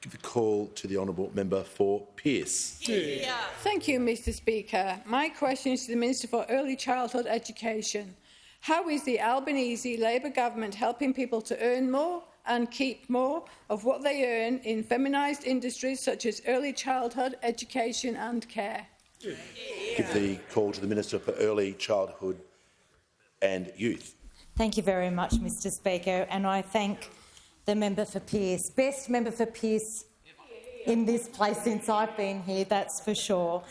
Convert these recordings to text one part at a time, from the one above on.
give the call to the honourable member for Pearce. Thank you, Mr Speaker. My question is to the Minister for Early Childhood Education. How is the Albanese Labor government helping people to earn more and keep more of what they earn in feminised industries such as early childhood education and care? Give the call to the Minister for Early Childhood and Youth. Thank you very much, Mr Speaker, and I thank the member for Pearce. Best member for Pearce in this place since I've been here, that's for sure.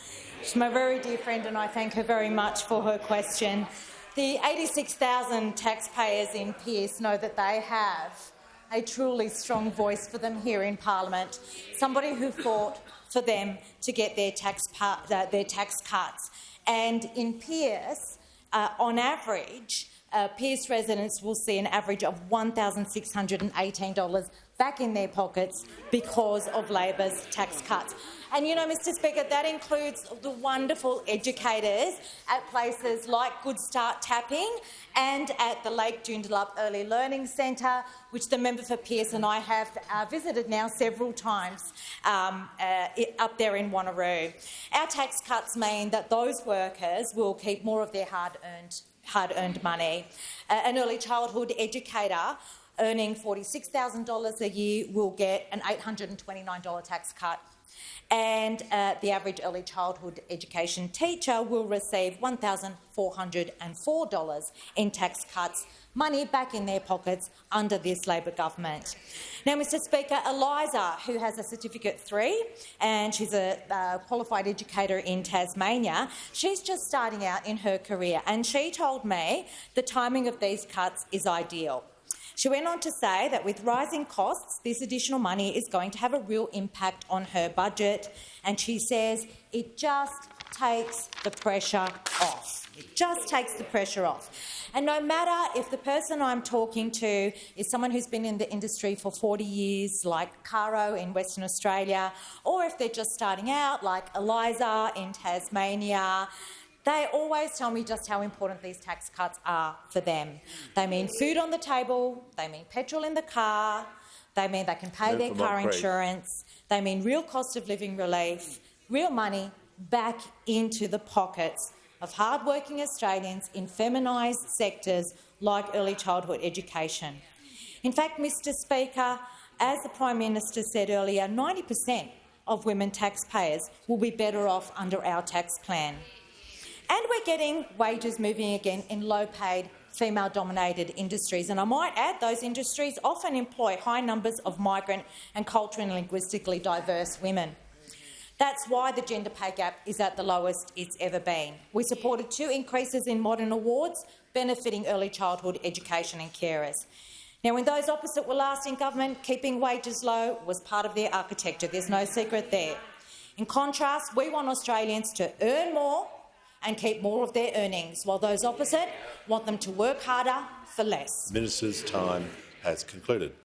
She's my very dear friend and I thank her very much for her question. The 86,000 taxpayers in Pearce know that they have a truly strong voice for them here in Parliament, somebody who fought for them to get their tax cuts. And in Pearce, on average, Pearce residents will see an average of $1,618 back in their pockets because of Labor's tax cuts. And you know, Mr Speaker, that includes the wonderful educators at places like Good Start Tapping and at the Lake Joondalup Early Learning Centre, which the member for Pearce and I have visited now several times up there in Wanneroo. Our tax cuts mean that those workers will keep more of their hard-earned money. An early childhood educator earning $46,000 a year will get an $829 tax cut, and the average early childhood education teacher will receive $1,404 in tax cuts, money back in their pockets under this Labor government. Now, Mr Speaker, Eliza, who has a Certificate 3 and she's a qualified educator in Tasmania, she's just starting out in her career and she told me the timing of these cuts is ideal. She went on to say that with rising costs, this additional money is going to have a real impact on her budget, and she says it just takes the pressure off. It just takes the pressure off. And no matter if the person I'm talking to is someone who's been in the industry for 40 years, like Caro in Western Australia, or if they're just starting out, like Eliza in Tasmania, they always tell me just how important these tax cuts are for them. They mean food on the table, they mean petrol in the car, they mean they can pay their car insurance, they mean real cost of living relief, real money back into the pockets of hard-working Australians in feminised sectors like early childhood education. In fact, Mr Speaker, as the Prime Minister said earlier, 90% of women taxpayers will be better off under our tax plan. And we're getting wages moving again in low-paid, female-dominated industries. And I might add, those industries often employ high numbers of migrant and culturally and linguistically diverse women. That's why the gender pay gap is at the lowest it's ever been. We supported 2 increases in modern awards, benefiting early childhood education and carers. Now, when those opposite were last in government, keeping wages low was part of their architecture. There's no secret there. In contrast, we want Australians to earn more and keep more of their earnings, while those opposite want them to work harder for less. The Minister's time has concluded.